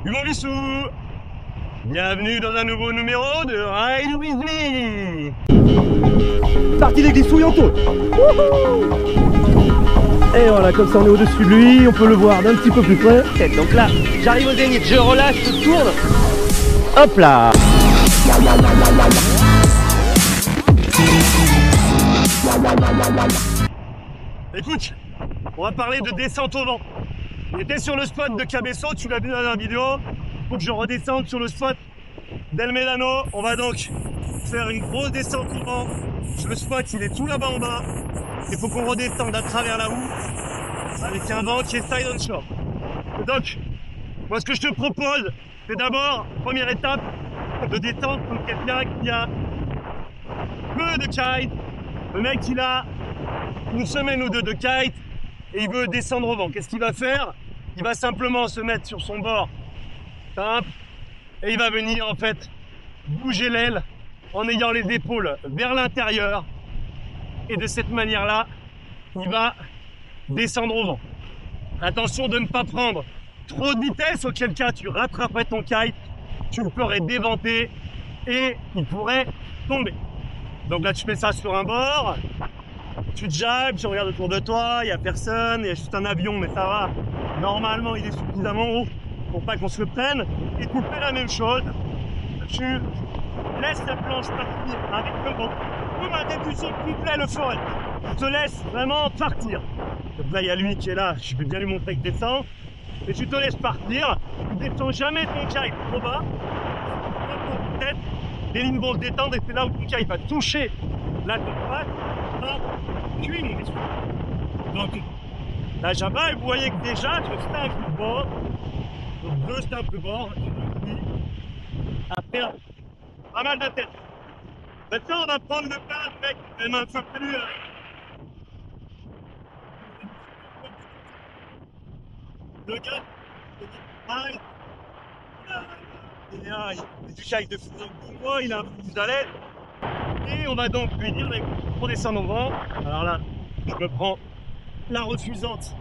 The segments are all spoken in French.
Hugo Bissou. Bienvenue dans un nouveau numéro de Ride With Me. Partie des glissouilles en tôle. Et voilà, comme ça on est au-dessus de lui, on peut le voir d'un petit peu plus près. Donc là, j'arrive au zénith, je relâche, je tourne. Hop là. Écoute, on va parler de descente au vent. On était sur le spot de Cabeço, tu l'as vu dans la vidéo. Faut que je redescende sur le spot d'El Médano. On va donc faire une grosse descente au vent. Le spot, il est tout là-bas en bas. Il faut qu'on redescende à travers la houe avec un vent qui est side on shore. Et donc, moi ce que je te propose, c'est d'abord, première étape, de descendre comme quelqu'un qui a peu de kite. Le mec, il a une semaine ou deux de kite et il veut descendre au vent. Qu'est-ce qu'il va faire? Il va simplement se mettre sur son bord simple et il va venir en fait bouger l'aile en ayant les épaules vers l'intérieur et de cette manière-là, il va descendre au vent. Attention de ne pas prendre trop de vitesse, auquel cas tu rattraperais ton kite, tu le ferais déventer et il pourrait tomber. Donc là tu fais ça sur un bord, tu jabs, tu regardes autour de toi, il n'y a personne, il y a juste un avion mais ça va. Normalement il est suffisamment haut pour pas qu'on se le prenne. Et tu fais la même chose, tu laisses la planche partir avec le vent, comme un débutant complet le ferait. Tu te laisses vraiment partir. Donc là il y a lui qui est là, je vais bien lui montrer que descend. Et tu te laisses partir, tu ne descends jamais ton kite trop bas, tête, les lignes vont se détendre et c'est là où ton kite va toucher la droite, puis mon esprit. Donc là j'abats et vous voyez que déjà je stave le bord, donc deux staves le bord, à perdre pas mal de tête. Maintenant on va prendre le pas, mec, même un peu plus. Le gars, il a du kite de fou pour moi, il a un peu plus à l'aise. Et on va donc lui dire pour descendre au vent. Alors là, je me prends la refusante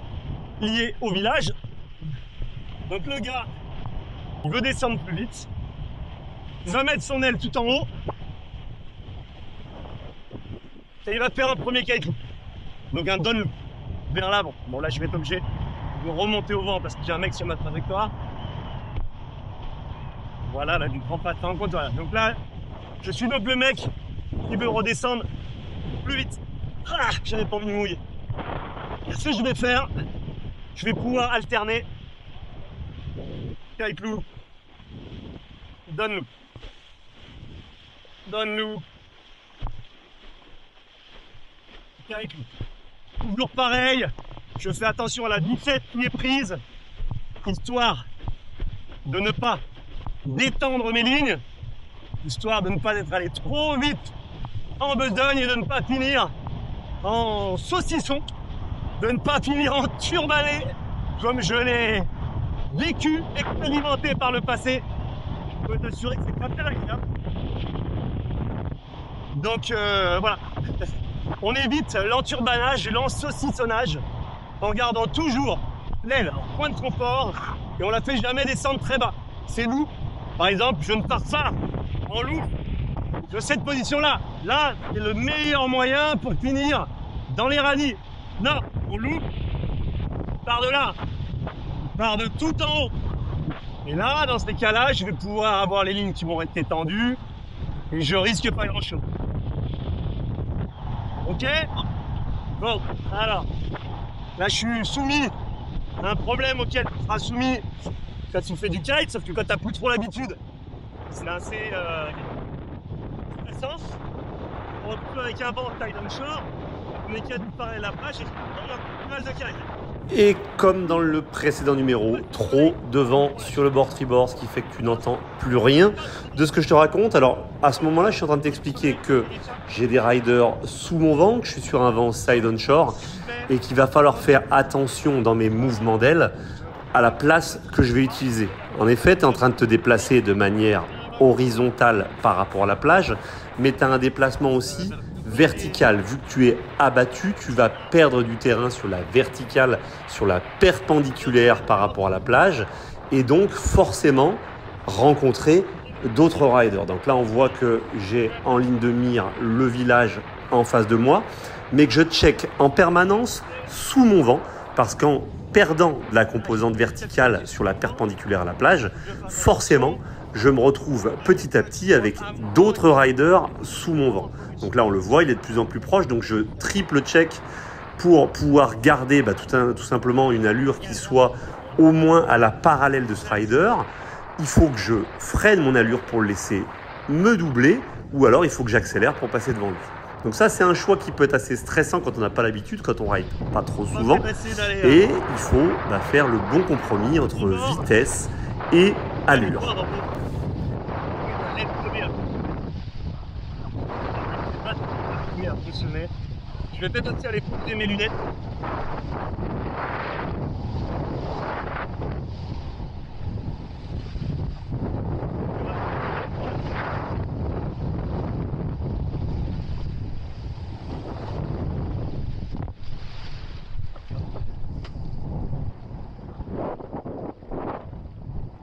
liée au village. Donc le gars, il veut descendre plus vite. Il va mettre son aile tout en haut. Et il va faire un premier kite loop. Donc un down loop vers l'avant. Bon là je vais être obligé de remonter au vent parce que j'ai un mec sur ma trajectoire. Voilà, là, du grand patin en compte. Voilà. Donc là, je suis donc le mec qui veut redescendre plus vite. Ah, j'avais pas envie de mouiller. Ce que je vais faire, je vais pouvoir alterner kite loop, down loop, down loop, kite loop. Toujours pareil. Je fais attention à la vitesse qui est prise, histoire de ne pas détendre mes lignes, histoire de ne pas être allé trop vite en besogne et de ne pas finir en saucisson, de ne pas finir en turbalé comme je l'ai vécu, expérimenté par le passé. Je peux t'assurer que c'est pas très agréable. Donc voilà, on évite l'enturbanage et l'ensaucissonnage en gardant toujours l'aile en point de confort et on la fait jamais descendre très bas. C'est lourd. Par exemple, je ne pars pas en loup de cette position-là. Là, c'est le meilleur moyen pour finir dans les rallyes. Non, on loupe par de là, par de tout en haut. Et là, dans ces cas-là, je vais pouvoir avoir les lignes qui vont rester tendues et je risque pas grand-chose. Ok? Bon, alors, là, je suis soumis à un problème auquel tu seras soumis quand tu fais du kite, sauf que quand tu n'as plus trop l'habitude, c'est assez stressant. On retrouve avec un vent taille dans le shore, on est qu'à disparaître à la plage et on a plus mal de kite. Et comme dans le précédent numéro, trop de vent sur le bord tribord, ce qui fait que tu n'entends plus rien de ce que je te raconte. Alors à ce moment-là, je suis en train de t'expliquer que j'ai des riders sous mon vent, que je suis sur un vent side on shore et qu'il va falloir faire attention dans mes mouvements d'aile à la place que je vais utiliser. En effet, tu es en train de te déplacer de manière horizontale par rapport à la plage, mais tu as un déplacement aussi vertical. Vu que tu es abattu, tu vas perdre du terrain sur la verticale, sur la perpendiculaire par rapport à la plage. et donc forcément rencontrer d'autres riders. Donc là, on voit que j'ai en ligne de mire le village en face de moi, mais que je check en permanence sous mon vent, parce qu'en perdant de la composante verticale sur la perpendiculaire à la plage, forcément, je me retrouve petit à petit avec d'autres riders sous mon vent. Donc là, on le voit, il est de plus en plus proche, donc je triple check pour pouvoir garder tout simplement une allure qui soit au moins à la parallèle de ce rider. Il faut que je freine mon allure pour le laisser me doubler, ou alors il faut que j'accélère pour passer devant lui. Donc ça, c'est un choix qui peut être assez stressant quand on n'a pas l'habitude, quand on ride pas trop souvent. Et il faut faire le bon compromis entre vitesse et allure. Je vais peut-être aussi aller pousser mes lunettes.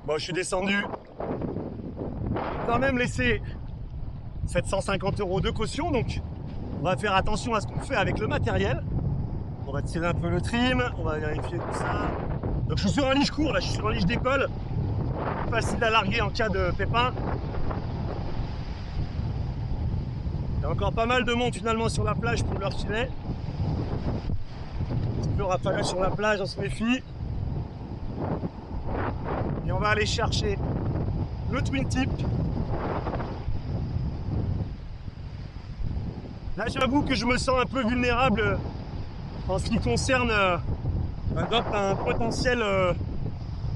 Bon, je suis descendu. Quand même laissé 750 € de caution, donc on va faire attention à ce qu'on fait avec le matériel. On va tirer un peu le trim, on va vérifier tout ça. Donc je suis sur un lige court, là, je suis sur un lige d'école. Facile à larguer en cas de pépin. Il y a encore pas mal de monde finalement sur la plage pour leur filet. Un petit peu rafale sur la plage, on se méfie. Et on va aller chercher le twin tip. Là, j'avoue que je me sens un peu vulnérable en ce qui concerne un potentiel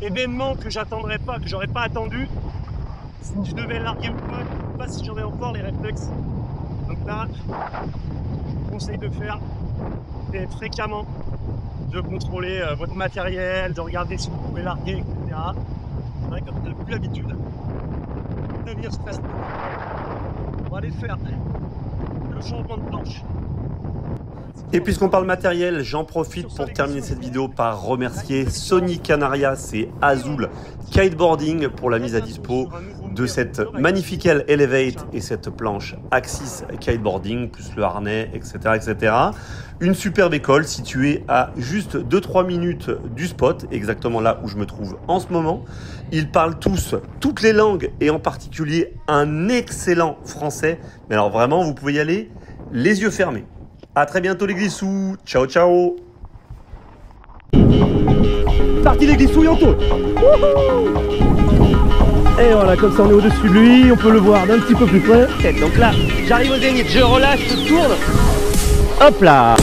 événement que j'attendrais pas, que j'aurais pas attendu. Si je devais larguer ou pas, je ne sais pas si j'aurais encore les réflexes. Donc là, je conseille de faire et fréquemment de contrôler votre matériel, de regarder si vous pouvez larguer, etc. C'est vrai que comme vous n'avez plus l'habitude de venir se passer, on va aller faire le changement de planche. Et puisqu'on parle matériel, j'en profite pour terminer cette vidéo par remercier Sony Canarias et Azul Kiteboarding pour la mise à dispo de cette magnifique aile Elevate et cette planche Axis Kiteboarding, plus le harnais, etc., etc. Une superbe école située à juste 2-3 minutes du spot, exactement là où je me trouve en ce moment. Ils parlent tous toutes les langues et en particulier un excellent français. Mais alors vraiment, vous pouvez y aller les yeux fermés. À très bientôt les glissous. Ciao, ciao. Parti les glissouilles en tôle. Et voilà, comme ça on est au-dessus de lui, on peut le voir d'un petit peu plus près. Donc là, j'arrive au zénith, je relâche, je tourne. Hop là.